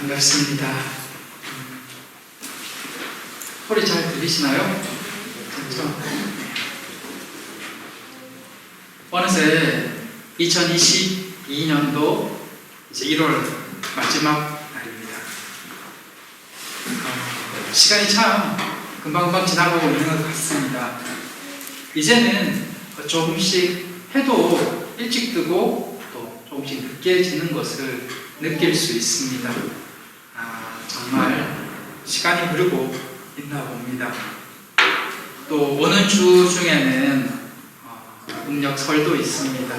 반갑습니다. 소리 잘 들리시나요? 그렇죠? 어느새 2022년도 이제 1월 마지막 날입니다. 시간이 참 금방금방 지나가고 있는 것 같습니다. 이제는 조금씩 해도 일찍 뜨고 또 조금씩 늦게 지는 것을 느낄 수 있습니다. 정말 시간이 흐르고 있나 봅니다. 또 오는 주 중에는 음력설도 있습니다.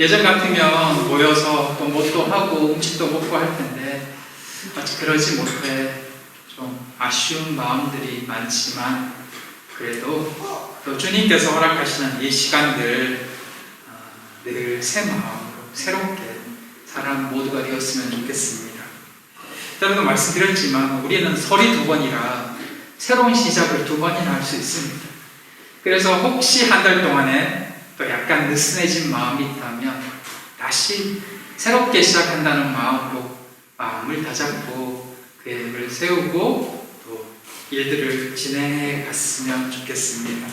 예전 같으면 모여서 또 뭣도 하고 음식도 먹고 할 텐데 아직 그러지 못해 좀 아쉬운 마음들이 많지만 그래도 또 주님께서 허락하시는 이 시간들 늘 새 마음으로 새롭게 사람 모두가 되었으면 좋겠습니다. 여러분도 말씀드렸지만 우리는 설이 2번이라 새로운 시작을 2번이나 할 수 있습니다. 그래서 혹시 한 달 동안에 또 약간 느슨해진 마음이 있다면 다시 새롭게 시작한다는 마음으로 마음을 다잡고 계획을 세우고 또 일들을 진행해 갔으면 좋겠습니다.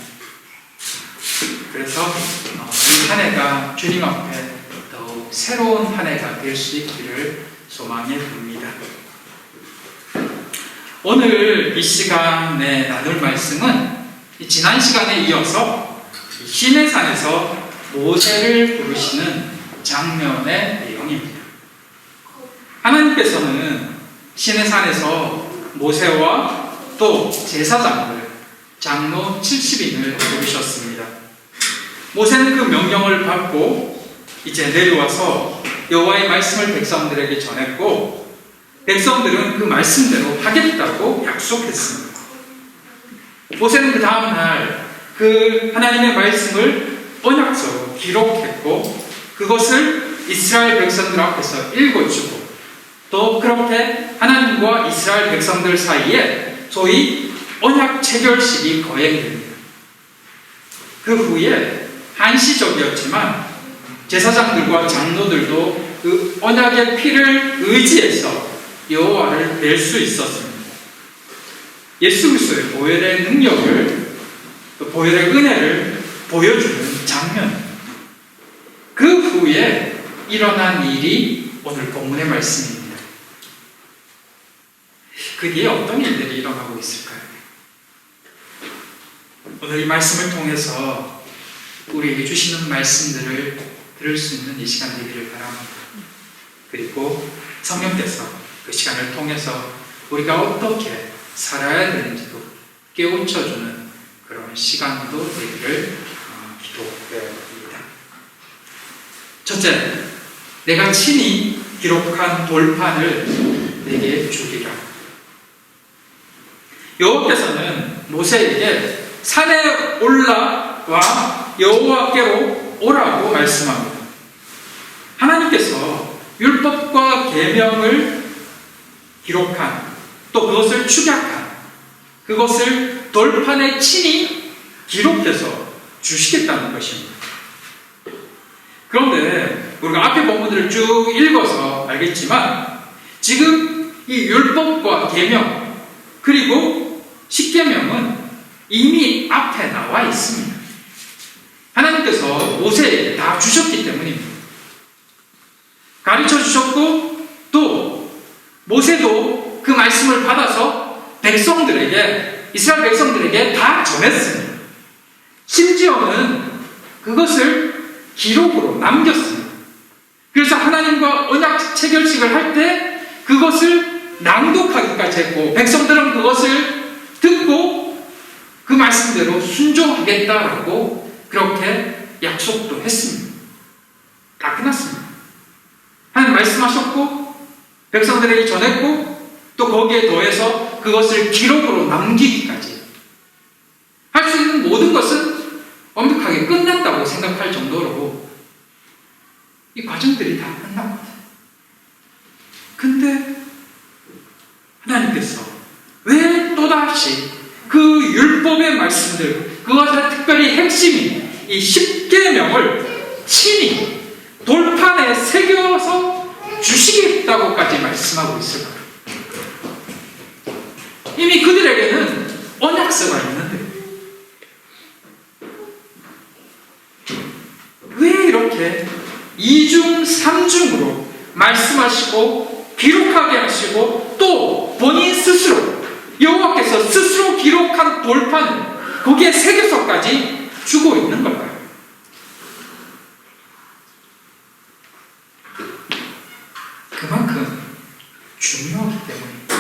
그래서 이 한 해가 주님 앞에 더욱 새로운 한 해가 될 수 있기를 소망해 봅니다. 오늘 이 시간에 나눌 말씀은 지난 시간에 이어서 시내산에서 모세를 부르시는 장면의 내용입니다. 하나님께서는 시내산에서 모세와 또 제사장들, 장로 70인을 부르셨습니다. 모세는 그 명령을 받고 이제 내려와서 여호와의 말씀을 백성들에게 전했고 백성들은 그 말씀대로 하겠다고 약속했습니다. 모세는 그 다음날 그 하나님의 말씀을 언약서로 기록했고 그것을 이스라엘 백성들 앞에서 읽어주고 또 그렇게 하나님과 이스라엘 백성들 사이에 소위 언약 체결식이 거행됩니다. 그 후에 한시적이었지만 제사장들과 장로들도 그 언약의 피를 의지해서 여호와를 뵐 수 있었습니다. 예수 그리스도의 보혈의 능력을 또 보혈의 은혜를 보여주는 장면. 그 후에 일어난 일이 오늘 본문의 말씀입니다. 그 뒤에 어떤 일들이 일어나고 있을까요? 오늘 이 말씀을 통해서 우리에게 주시는 말씀들을 들을 수 있는 이 시간 되기를 바랍니다. 그리고 성령께서 그 시간을 통해서 우리가 어떻게 살아야 되는지도 깨우쳐주는 그런 시간도 되기를 기도해봅니다. 첫째, 내가 친히 기록한 돌판을 내게 주리라. 여호와께서는 모세에게 산에 올라와 여호와께로 오라고 말씀합니다. 하나님께서 율법과 계명을 기록한 또 그것을 축약한 그것을 돌판에 친히 기록해서 주시겠다는 것입니다. 그런데 우리가 앞에 본문들을 쭉 읽어서 알겠지만 지금 이 율법과 계명 그리고 십계명은 이미 앞에 나와 있습니다. 하나님께서 모세에게 다 주셨기 때문입니다. 가르쳐 주셨고 또 모세도 그 말씀을 받아서 백성들에게 이스라엘 백성들에게 다 전했습니다. 심지어는 그것을 기록으로 남겼습니다. 그래서 하나님과 언약 체결식을 할 때 그것을 낭독하기까지 했고 백성들은 그것을 듣고 그 말씀대로 순종하겠다라고 그렇게 약속도 했습니다. 다 끝났습니다. 하나님 말씀하셨고 백성들에게 전했고 또 거기에 더해서 그것을 기록으로 남기기까지 할 수 있는 모든 것은 완벽하게 끝났다고 생각할 정도로 이 과정들이 다 끝났거든요. 근데 하나님께서 왜 또다시 그 율법의 말씀들 그것의 특별히 핵심인 이 십계명을 친히 돌판에 새겨서 주시겠다 있다고까지 말씀하고 있을 거예요. 이미 그들에게는 언약서가 있는데 왜 이렇게 이중삼중으로 말씀하시고 기록하게 하시고 또 본인 스스로 여호와께서 스스로 기록한 돌판을 거기에 새겨서까지 주고 있는 걸까요? 그만큼 중요하기 때문입니다.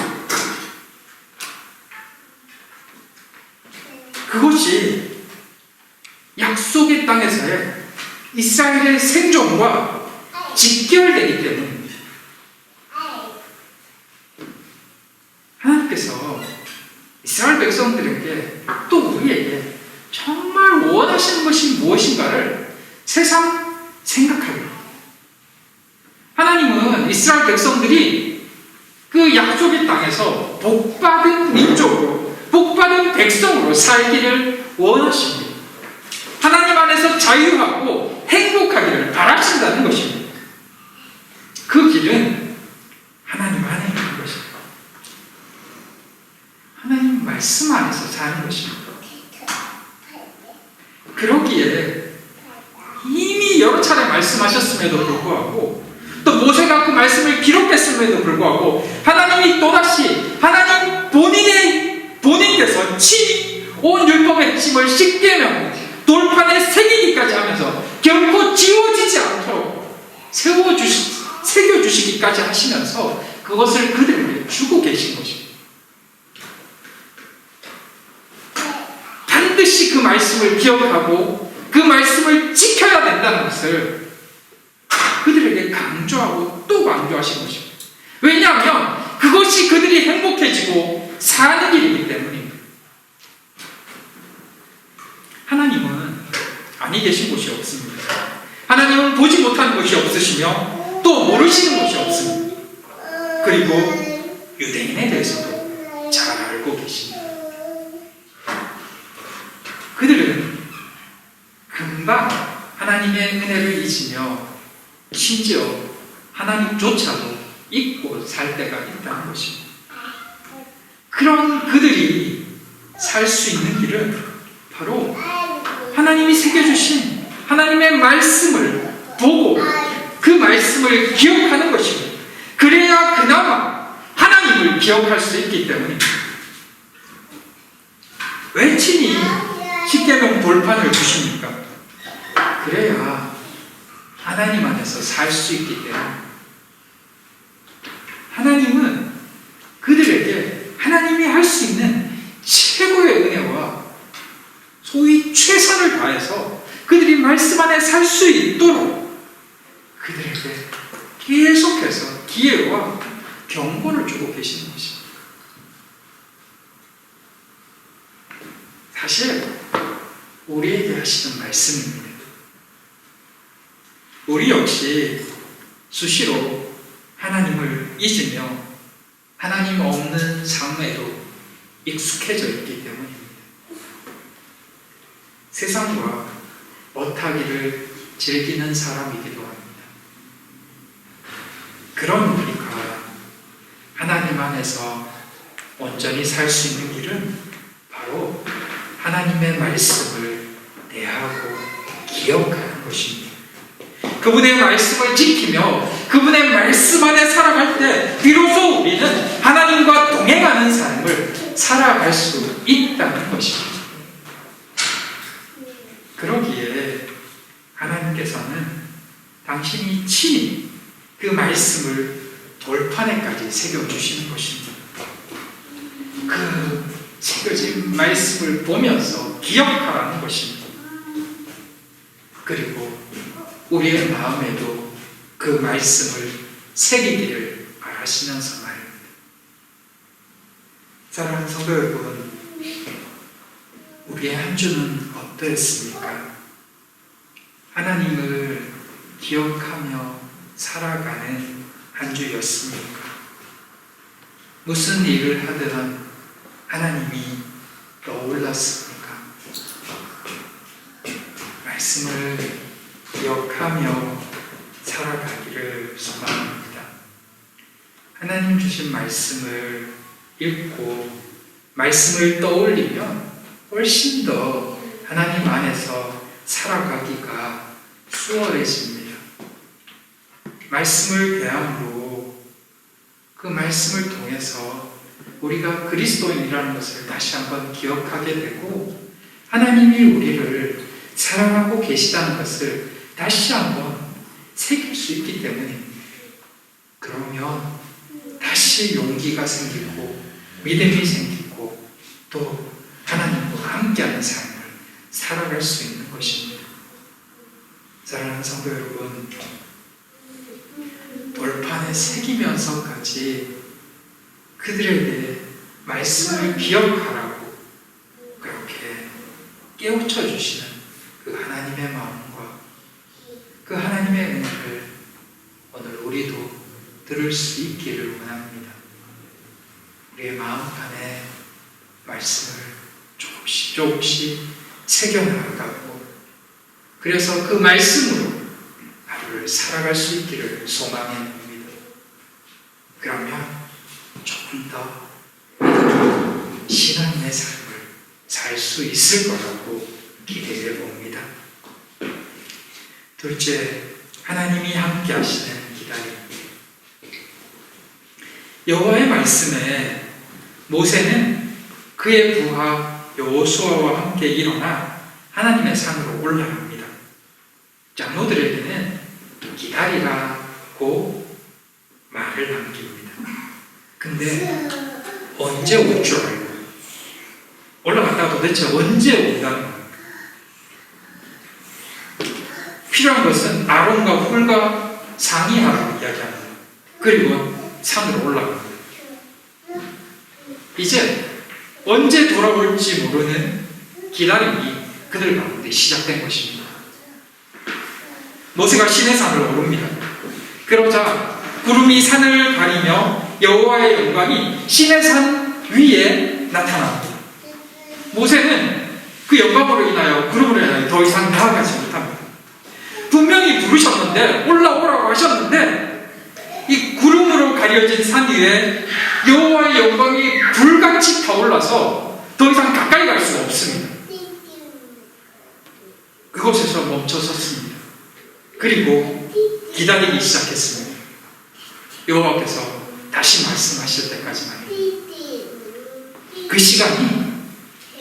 그것이 약속의 땅에서의 이스라엘의 생존과 직결되기 때문입니다. 하나님께서 이스라엘 백성들에게 또 우리에게 정말 원하시는 것이 무엇인가를 새삼 생각하게 합니다. 하나님은 이스라엘 백성들이 그 약속의 땅에서 복받은 민족으로 복받은 백성으로 살기를 원하십니다. 하나님 안에서 자유하고 행복하기를 바라신다는 것입니다. 그 길은 하나님 안에 있는 것입니다. 하나님 말씀 안에서 사는 것입니다. 그러기에 이미 여러 차례 말씀하셨음에도 불구하고 또 모세가 그 말씀을 기록했음에도 불구하고 하나님이 또다시 하나님 본인께서 친히 온 율법의 핵심을 십계명 돌판에 새기기까지 하면서 결코 지워지지 않도록 새겨주시기까지 하시면서 그것을 그들에게 주고 계신 것입니다. 반드시 그 말씀을 기억하고 그 말씀을 지켜야 된다는 것을 그들에게 강조하고 또 강조하신 것입니다. 왜냐하면 그것이 그들이 행복해지고 사는 길이기 때문입니다. 하나님은 아니 계신 곳이 없습니다. 하나님은 보지 못하는 것이 없으시며 또 모르시는 것이 없습니다. 그리고 유대인에 대해서도 잘 알고 계십니다. 그들은 금방 하나님의 은혜를 잊으며 심지어 하나님조차도 잊고 살 때가 있다는 것입니다. 그런 그들이 살 수 있는 길은 바로 하나님이 새겨주신 하나님의 말씀을 보고 그 말씀을 기억하는 것입니다. 그래야 그나마 하나님을 기억할 수 있기 때문입니다. 왜 친히 십계명 돌판을 주십니까? 그래야 하나님 안에서 살 수 있기 때문에 하나님은 그들에게 하나님이 할 수 있는 최고의 은혜와 소위 최선을 다해서 그들이 말씀 안에 살 수 있도록 그들에게 계속해서 기회와 경고를 주고 계시는 것입니다. 사실 우리에게 하시는 말씀입니다. 우리 역시 수시로 하나님을 잊으며 하나님 없는 삶에도 익숙해져 있기 때문입니다. 세상과 어타기를 즐기는 사람이기도 합니다. 그런 우리가 하나님 안에서 온전히 살 수 있는 길은 바로 하나님의 말씀을 대하고 기억하는 것입니다. 그분의 말씀을 지키며 그분의 말씀 안에 살아갈 때 비로소 우리는 하나님과 동행하는 삶을 살아갈 수 있다는 것입니다. 그러기에 하나님께서는 당신이 친히 그 말씀을 돌판에까지 새겨주시는 것입니다. 그 새겨진 말씀을 보면서 기억하라는 것입니다. 그리고 우리의 마음에도 그 말씀을 새기기를 바라시면서 말입니다. 사랑하는 성도 여러분, 우리의 한 주는 어떠했습니까? 하나님을 기억하며 살아가는 한 주였습니까? 무슨 일을 하든 하나님이 떠올랐습니까? 말씀을 기억하며 살아가기를 소망합니다. 하나님 주신 말씀을 읽고 말씀을 떠올리면 훨씬 더 하나님 안에서 살아가기가 수월해집니다. 말씀을 대함으로 그 말씀을 통해서 우리가 그리스도인이라는 것을 다시 한번 기억하게 되고 하나님이 우리를 사랑하고 계시다는 것을 다시 한번 새길 수 있기 때문입니다. 그러면 다시 용기가 생기고 믿음이 생기고 또 하나님과 함께하는 삶을 살아갈 수 있는 것입니다. 사랑하는 성도 여러분, 돌판에 새기면서까지 그들에게 말씀을 기억하라고 그렇게 깨우쳐 주시는 그 하나님의 마음과 그 하나님의 은혜를 오늘 우리도 들을 수 있기를 원합니다. 우리의 마음판에 말씀을 조금씩 새겨나가고 그래서 그 말씀으로 하루를 살아갈 수 있기를 소망해 봅니다. 그러면 조금 더 믿음으로 신앙의 삶을 살 수 있을 거라고 기대해 봅니다. 둘째, 하나님이 함께 하시는 기다림. 여호와의 말씀에 모세는 그의 부하 여호수아와 함께 일어나 하나님의 산으로 올라갑니다. 장로들에게는 기다리라고 말을 남깁니다. 근데 언제 올 줄 알고 올라갔다가 도대체 언제 온다는 겁니까? 필요한 것은 아론과 훌과 상의하라고 이야기합니다. 그리고 산으로 올라갑니다. 이제 언제 돌아올지 모르는 기다림이 그들 가운데 시작된 것입니다. 모세가 시내산을 오릅니다. 그러자 구름이 산을 가리며 여호와의 영광이 시내산 위에 나타납니다. 모세는 그 영광으로 인하여 구름으로 인하여 더 이상 나아가지 못합니다. 분명히 부르셨는데 올라오라고 하셨는데 이 구름으로 가려진 산 위에 여호와의 영광이 불같이 타올라서 더 이상 가까이 갈 수가 없습니다. 그곳에서 멈춰 섰습니다. 그리고 기다리기 시작했습니다. 여호와께서 다시 말씀하실 때까지만. 그 시간이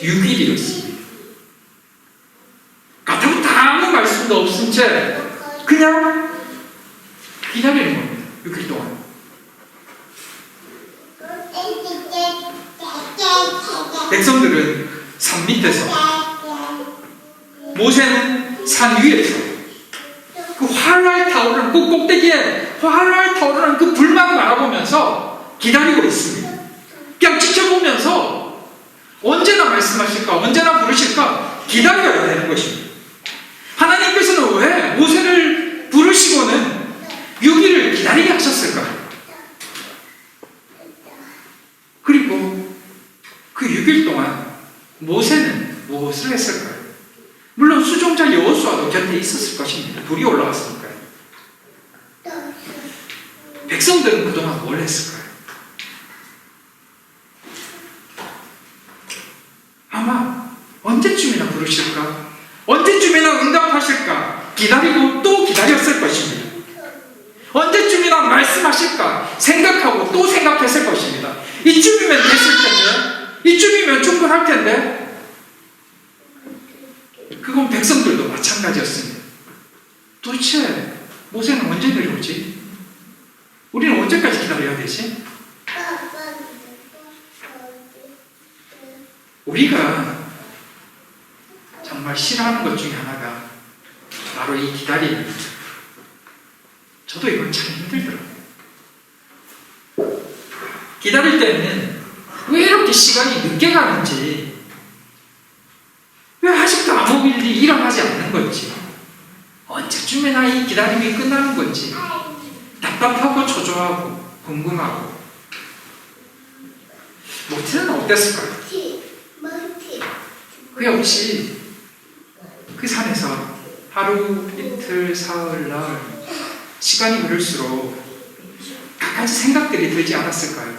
6일이었습니다. 같으면 아무 말씀도 없은 채 그냥 기다리는 겁니다. 6일 동안. 백성들은 산 밑에서, 모세는 산 위에서 그 활활 타오르는 그 꼭대기에 활활 타오르는 그 불만 바라보면서 기다리고 있습니다. 그냥 지켜보면서 언제나 말씀하실까, 언제나 부르실까 기다려야 되는 것입니다. 하나님께서는 왜 모세를 부르시고는 6일을 기다리게 하셨을까요? 그리고 그 6일 동안 모세는 무엇을 했을까요? 물론 수종자 여호수아도 곁에 있었을 것입니다. 둘이 올라갔으니까요. 백성들은 그동안 뭘 했을까요? 아마 언제쯤이나 부르실까? 언제쯤이나 응답하실까? 기다리고 또 기다렸을 것입니다. 언제쯤이나 말씀하실까? 생각하고 또 생각했을 것입니다. 이쯤이면 됐을 텐데, 이쯤이면 충분할 텐데. 그건 백성들도 마찬가지였습니다. 도대체 모세는 언제 내려오지? 우리는 언제까지 기다려야 되지? 우리가 정말 싫어하는 것 중에 하나가 바로 이 기다림입니다. 저도 이건 참 힘들더라고요. 기다릴 때는 왜 이렇게 시간이 늦게 가는지, 왜 아직도 아무 일이 일어나지 않는 건지, 언제쯤이나 이 기다림이 끝나는 건지 답답하고 초조하고 궁금하고. 모태는 어땠을까요? 그 역시 그 산에서 하루, 이틀, 사흘, 나흘 시간이 흐를수록 가지 생각들이 들지 않았을까요?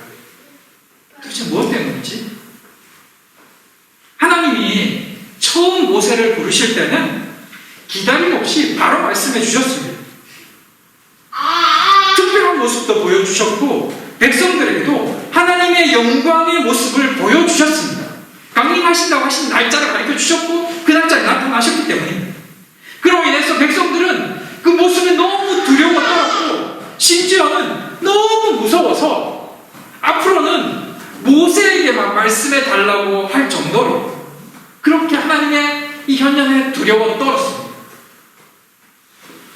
도대체 무엇 때문이지? 하나님이 처음 모세를 부르실 때는 기다림 없이 바로 말씀해 주셨습니다. 특별한 모습도 보여주셨고 백성들에게도 하나님의 영광의 모습을 보여주셨습니다. 강림하신다고 하신 날짜를 가르쳐 주셨고 그 날짜에 나타나셨기 때문입니다. 그로 인해서 백성들은 그 모습이 너무 두려워 떨었고 심지어는 너무 무서워서 앞으로는 모세에게만 말씀해 달라고 할 정도로 그렇게 하나님의 이 현현에 두려워 떨었습니다.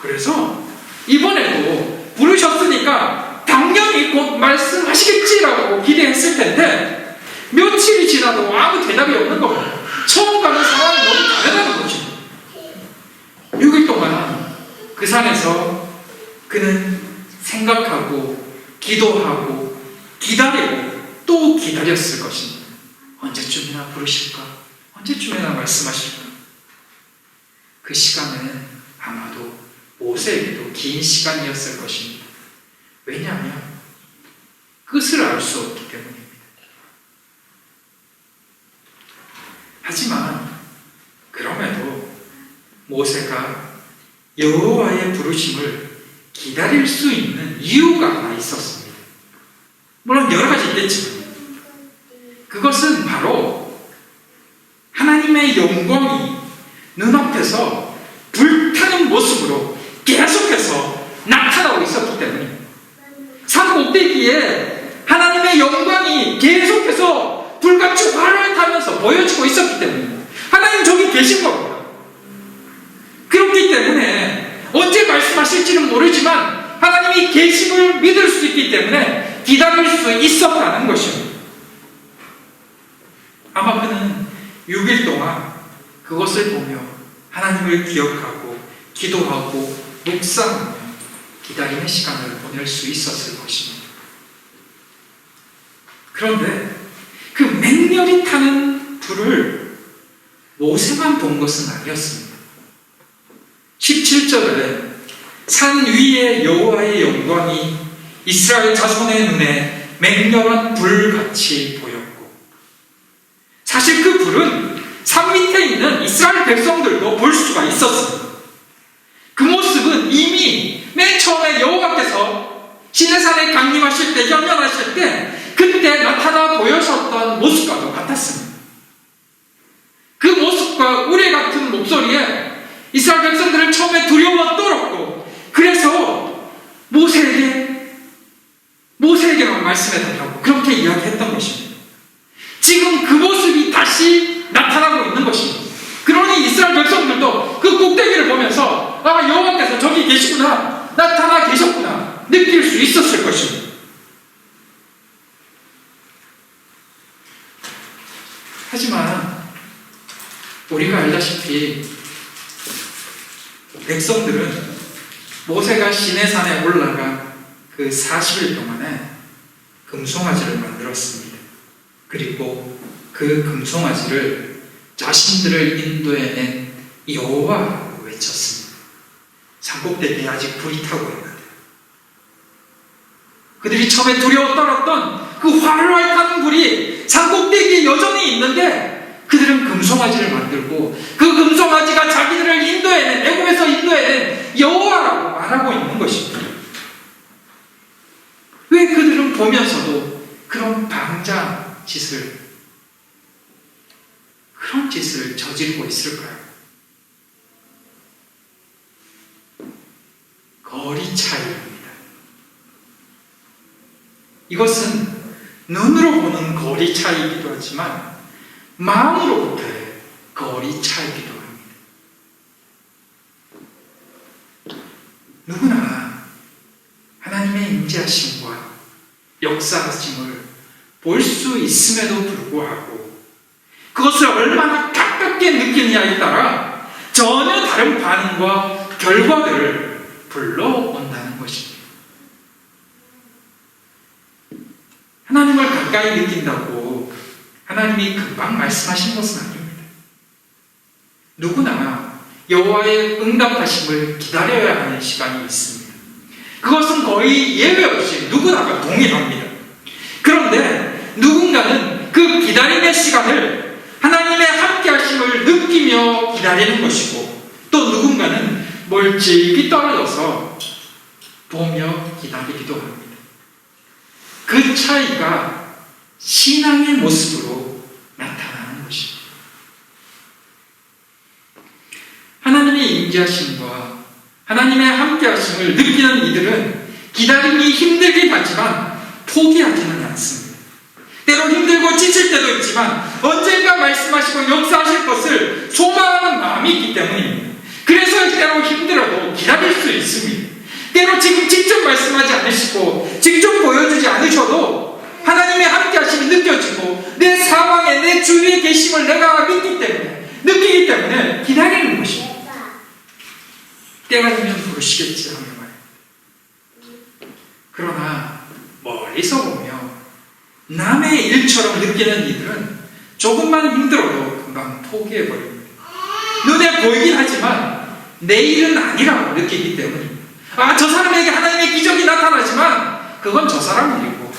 그래서 이번에도 부르셨으니까 당연히 곧 말씀하시겠지라고 기대했을 텐데 며칠이 지나도 아무 대답이 없는 겁니다. 처음 가는 상황이 너무 다르다는 거죠. 6일 동안 그 산에서 그는 생각하고 기도하고 기다리고 또 기다렸을 것입니다. 언제쯤이나 부르실까? 언제쯤이나 말씀하실까? 그 시간은 아마도 모세에게도 긴 시간이었을 것입니다. 왜냐하면 끝을 알 수 없기 때문입니다. 하지만 그럼에도 모세가 여호와의 부르심을 기다릴 수 있는 이유가 하나 있었습니다. 물론 여러 가지 있겠지만 그것은 바로 하나님의 영광이 눈앞에서 불타는 모습으로 계속해서 나타나고 있었기 때문입니다. 산 꼭대기에 하나님의 영광이 계속해서 불같이 활을 타면서 보여지고 있었기 때문입니다. 하나님 저기 계신 겁니다. 그렇기 때문에 언제 말씀하실지는 모르지만 하나님이 계심을 믿을 수 있기 때문에 기다릴 수 있었다는 것입니다. 아마 그는 6일 동안 그것을 보며 하나님을 기억하고 기도하고 묵상하며 기다림의 시간을 보낼 수 있었을 것입니다. 그런데 그 맹렬히 타는 불을 모세만 본 것은 아니었습니다. 17절에 산 위에 여호와의 영광이 이스라엘 자손의 눈에 맹렬한 불같이 보였고 사실 그 불은 산 밑에 있는 이스라엘 백성들도 볼 수가 있었습니다. 그 모습은 이미 맨 처음에 여호와께서 시내산에 강림하실 때 현현하실 때 그때 나타나 보여셨던 모습과도 같았습니다. 그 모습과 우레 같은 목소리에 이스라엘 백성들은 처음에 두려워 떨었고 그래서 모세에게만 말씀해달라고 그렇게 이야기했던 것입니다. 지금 그 모습이 다시 나타나고 있는 것입니다. 그러니 이스라엘 백성들도 그 꼭대기를 보면서 아 여호와께서 저기 계시구나 나타나 계셨구나 느낄 수 있었을 것입니다. 하지만 우리가 알다시피 백성들은 모세가 시내산에 올라가 그 40일 동안에 금송아지를 만들었습니다. 그리고 그 금송아지를 자신들을 인도해낸 여호와라고 외쳤습니다. 산꼭대기에 아직 불이 타고 있는데 그들이 처음에 두려워 떨었던 그 활활 타는 불이 산꼭대기에 여전히 있는데 그들은 금송아지를 만들고 그 금송아지가 자기들을 인도해낸 애굽에서 인도해낸 여호와라고 말하고 있는 것입니다. 왜 그들은 보면서도 그런 그런 짓을 저지르고 있을까요? 거리 차이입니다. 이것은 눈으로 보는 거리 차이이기도 하지만 마음으로부터의 거리 차이이기도 합니다. 누구나 하나님의 임재하심과 역사하심을 볼 수 있음에도 불구하고 그것을 얼마나 가깝게 느끼느냐에 따라 전혀 다른 반응과 결과들을 불러온다는 것입니다. 하나님을 가까이 느낀다고 하나님이 금방 말씀하신 것은 아닙니다. 누구나 여호와의 응답하심을 기다려야 하는 시간이 있습니다. 그것은 거의 예외 없이 누구나가 동일합니다. 그런데 누군가는 그 기다림의 시간을 하나님의 함께 하심을 느끼며 기다리는 것이고, 또 누군가는 멀찍이 떨어져서 보며 기다리기도 합니다. 그 차이가 신앙의 모습으로 나타나는 것입니다. 하나님의 임재하심과 하나님의 함께하심을 느끼는 이들은 기다림이 힘들긴 하지만 포기하지는 않습니다. 때로 힘들고 지칠 때도 있지만 언젠가 말씀하시고 역사하실 것을 소망하는 마음이 있기 때문입니다. 그래서 때로 힘들어도 기다릴 수 있습니다. 때로 지금 직접 말씀하지 않으시고 직접 보여주지 않으셔도 하나님의 함께하심이 느껴지고 내 상황에 내 주위에 계심을 내가 믿기 때문에, 느끼기 때문에 기다리는 것입니다. 때가 되면 부르시겠지 하는 말입니다. 그러나 멀리서 보며 남의 일처럼 느끼는 이들은 조금만 힘들어도 금방 포기해버립니다. 눈에 보이긴 하지만 내 일은 아니라고 느끼기 때문입니다. 저 사람에게 하나님의 기적이 나타나지만 그건 저 사람 일이고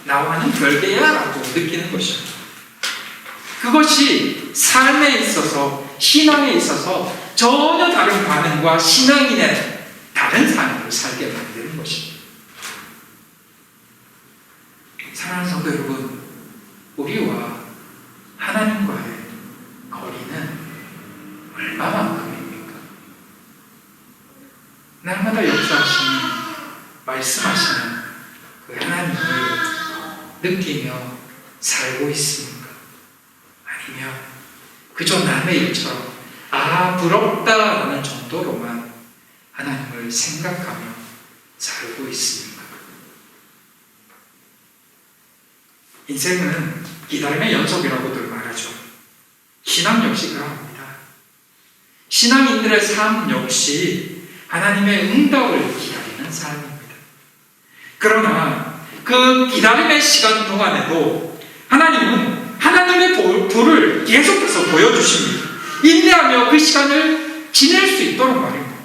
나와는 별개야 라고 느끼는 것입니다. 그것이 삶에 있어서, 신앙에 있어서 전혀 다른 반응과 신앙인의 다른 삶을 살게 만드는 것입니다. 사랑하는 성도 여러분, 우리와 하나님과의 거리는 얼마만큼입니까? 날마다 역사하시는, 말씀하시는 그 하나님을 느끼며 살고 있습니까? 아니면 그저 남의 일처럼 부럽다라는 정도로만 하나님을 생각하며 살고 있습니까? 인생은 기다림의 연속이라고들 말하죠. 신앙 역시 그러합니다. 신앙인들의 삶 역시 하나님의 응답을 기다리는 삶입니다. 그러나 그 기다림의 시간 동안에도 하나님은 하나님의 도를 계속해서 보여주십니다. 인내하며 그 시간을 지낼 수 있도록 말입니다.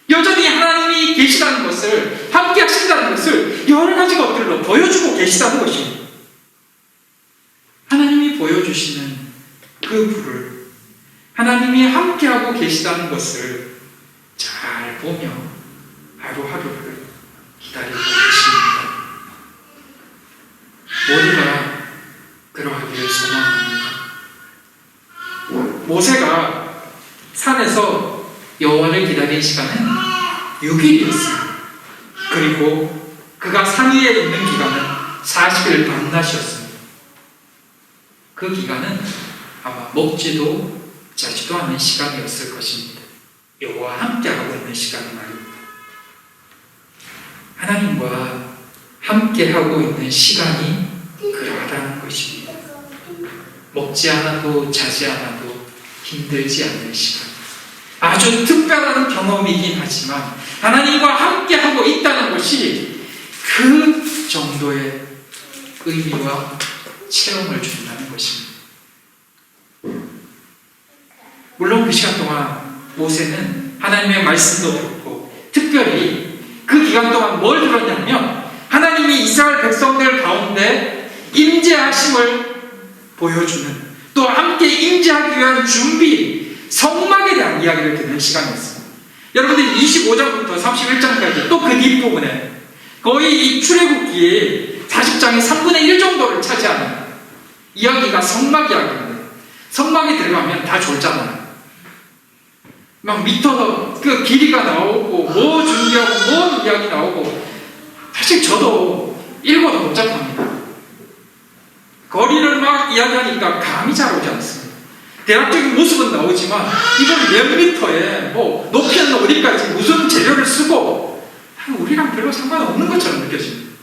여전히 하나님이 계시다는 것을, 함께 하신다는 것을 여러 가지 것들로 보여주고 계시다는 것입니다. 하나님이 보여주시는 그 불을, 하나님이 함께하고 계시다는 것을 잘 보며 하루하루를 기다리고 계십니다. 모두가 그러하기를 소망합니다. 모세가 산에서 여호와를 기다린 시간은 6일이었습니다. 그리고 그가 산 위에 있는 기간은 40일 밤낮이었습니다. 그 기간은 아마 먹지도 자지도 않는 시간이었을 것입니다. 여호와와 함께하고 있는 시간이 말입니다. 하나님과 함께하고 있는 시간이 그러하다는 것입니다. 먹지 않아도 자지 않아도 힘들지 않는 시간, 아주 특별한 경험이긴 하지만 하나님과 함께하고 있다는 것이 그 정도의 의미와 체험을 준다는 것입니다. 물론 그 시간 동안 모세는 하나님의 말씀도 듣고, 특별히 그 기간 동안 뭘 들었냐면 하나님이 이스라엘 백성들 가운데 임재하심을 보여주는, 또 함께 임재하기 위한 준비, 성막에 대한 이야기를 듣는 시간이었습니다. 여러분들 25장부터 31장까지 또 그 뒷부분에 거의 이 출애굽기에 40장의 3분의 1 정도를 차지하는 이야기가 성막 이야기인데, 성막에 들어가면 다 졸잖아요. 막 미터 그 길이가 나오고 뭐 준비하고 뭐 이야기 나오고, 사실 저도 읽어도 복잡합니다. 거리를 막 이야기하니까 감이 잘 오지 않습니다. 대략적인 모습은 나오지만 이걸 몇 미터에 뭐 높이는 어디까지 무슨 재료를 쓰고 우리랑 별로 상관없는 것처럼 느껴집니다.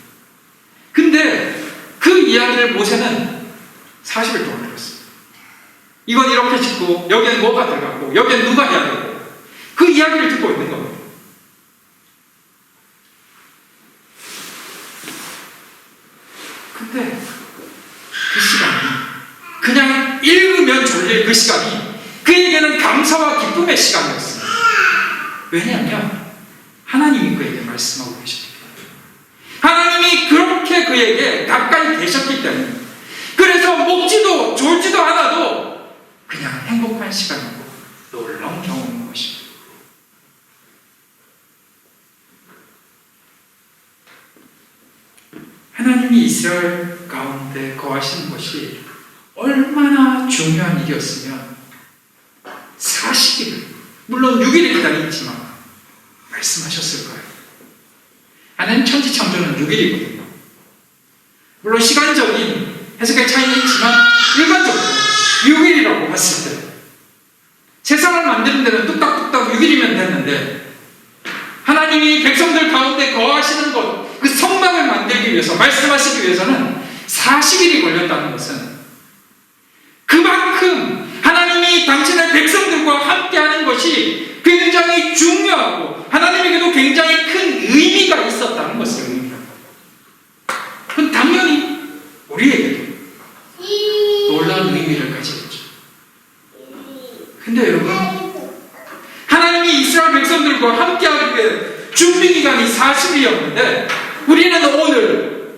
근데 그 이야기를 모세는 40일 동안 들었어요. 이건 이렇게 짓고 여기엔 뭐가 들어가고 여기엔 누가 해야 되고, 그 이야기를 듣고 있는 겁니다. 근데 그 시간이, 그냥 읽으면 졸릴 그 시간이 그에게는 감사와 기쁨의 시간이었습니다. 왜냐하면 하나님이 그에게 말씀하고 계십니다. 하나님이 그렇게 그에게 가까이 계셨기 때문에, 그래서 먹지도 졸지도 않아도 그냥 행복한 시간이고 놀라운 경험인 것입니다. 하나님이 이스라엘 가운데 거하시는 것이 얼마나 중요한 일이었으면 40일, 물론 6일을 기다리지만 말씀하셨을 거예요. 하나님 천지창조는 6일이거든요. 물론 시간적인 해석의 차이는 있지만 일반적으로 6일이라고 봤을 때 세상을 만드는 데는 뚝딱뚝딱 6일이면 됐는데, 하나님이 백성들 가운데 거하시는 것, 그 성막을 만들기 위해서, 말씀하시기 위해서는 40일이 걸렸다는 것은 그만큼 하나님이 당신의 백성들과 함께하는 것이 굉장히 중요하고 하나님에게도 굉장히 큰 의미가 있었다는 것을 의미합니다. 그건 당연히 우리에게도 놀라운 의미를 가지겠죠. 근데 여러분, 하나님이 이스라엘 백성들과 함께하기 위해 준비기간이 40일이었는데 우리는 오늘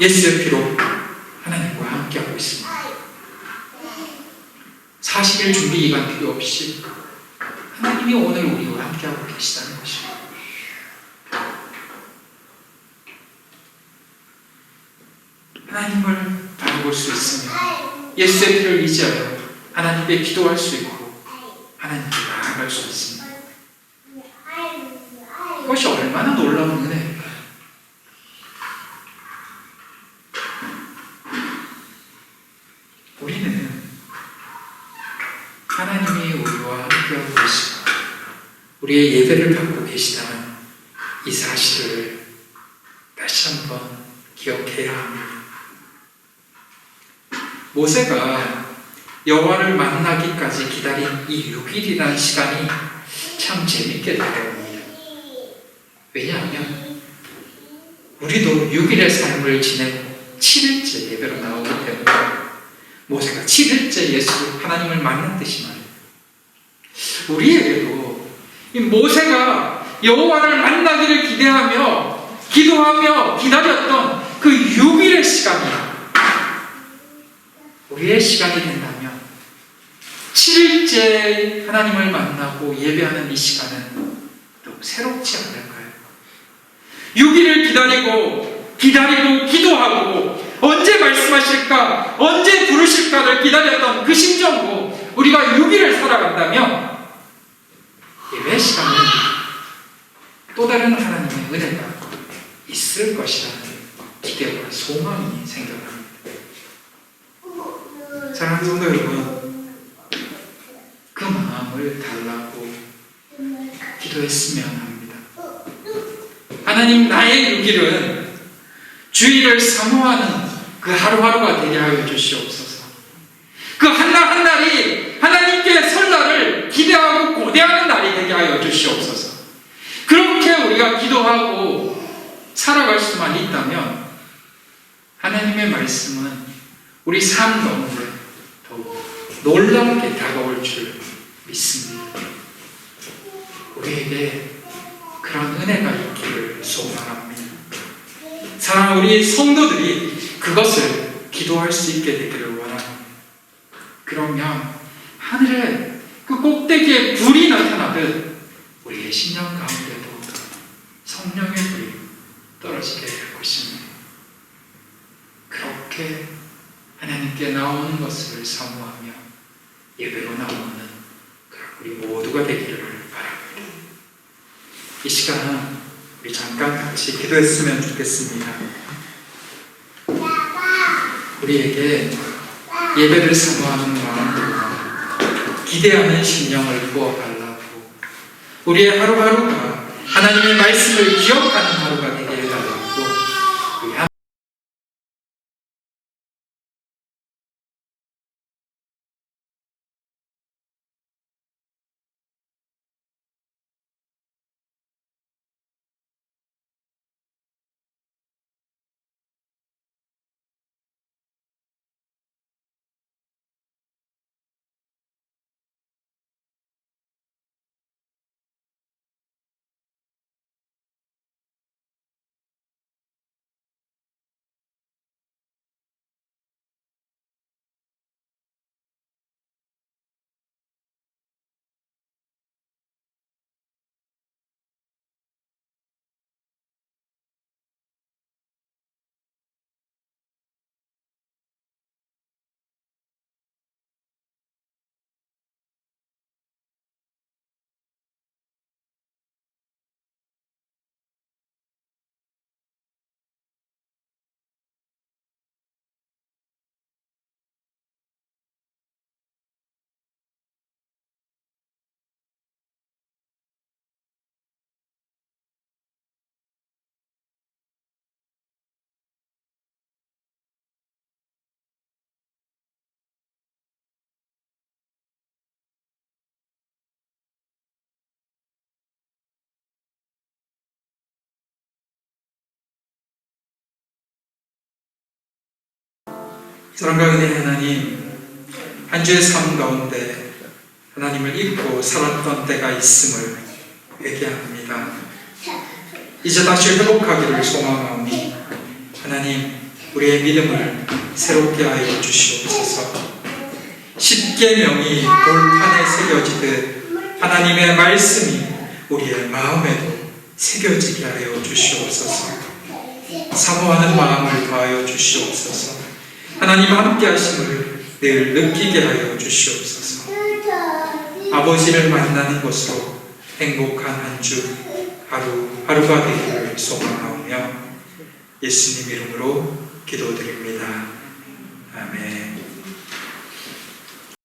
예수의 피로 하나님과 함께하고 있습니다. 40일 준비기간 필요 없이 하나님이 오늘 우리와 함께하고 계시다는 것입니다. 하나님을 바라볼 수 있으면 예수의 피를 의지하여 하나님께 기도할 수 있고 하나님께 나아갈 수 있습니다. 이것이 얼마나 놀라운 은혜일까요? 우리는 하나님이 우리와 함께하고 계시고 우리의 예배를 받고 계시다는 이 사실을 다시 한번 기억해야 합니다. 모세가 여호와를 만나기까지 기다린 이 6일이라는 시간이 참 재밌게 다가옵니다. 왜냐하면 우리도 6일의 삶을 지내고 7일째 예배로 나오기 때문에 모세가 7일째 예수 하나님을 만났듯이 말이에요. 우리에게도 이 모세가 여호와를 만나기를 기대하며 기도하며 기다렸던 그 6일의 시간이 우리의 시간이 된다면 7일째 하나님을 만나고 예배하는 이 시간은 또 새롭지 않을까요? 6일을 기다리고 기도하고 언제 말씀하실까, 언제 부르실까를 기다렸던 그 심정으로 우리가 6일을 살아간다면 예배 시간에 또 다른 하나님의 은혜가 있을 것이라는 기대와 소망이 생겨납니다. 사랑하는 성도 여러분, 그 마음을 달라고 기도했으면 합니다. 하나님, 나의 6일은 주일을 사모하는 그 하루하루가 되게 하여 주시옵소서. 그 한날 한날이 하나님께 설날을 기대하고 고대하는 날이 되게 하여 주시옵소서. 그렇게 우리가 기도하고 살아갈 수만 있다면 하나님의 말씀은 우리 삶 가운데 더욱 놀랍게 다가올 줄 믿습니다. 우리에게 그런 은혜가 있기를 소망합니다. 사랑하는 우리 성도들이 그것을 기도할 수 있게 되기를 원합니다. 그러면 하늘에 그 꼭대기에 불이 나타나듯 우리의 심령 가운데도 성령의 불이 떨어지게 될 것입니다. 그렇게 하나님께 나오는 것을 사모하며 예배로 나오는 우리 모두가 되기를 바랍니다. 이 시간 우리 잠깐 같이 기도했으면 좋겠습니다. 우리에게 예배를 사모하는 마음으로 기대하는 심령을 부어달라고, 우리의 하루하루가 하나님의 말씀을 기억하는 하루가 되게 해달라고 사랑과 은혜의 하나님, 한 주의 삶 가운데 하나님을 잊고 살았던 때가 있음을 회개합니다. 이제 다시 회복하기를 소망하오니 하나님, 우리의 믿음을 새롭게 하여 주시옵소서. 십계명이 돌판에 새겨지듯 하나님의 말씀이 우리의 마음에도 새겨지게 하여 주시옵소서. 사모하는 마음을 더하여 주시옵소서. 하나님 함께 하심을 늘 느끼게 하여 주시옵소서. 아버지를 만나는 것으로 행복한 한 주 하루가 되기를 소망하오며 예수님 이름으로 기도드립니다. 아멘.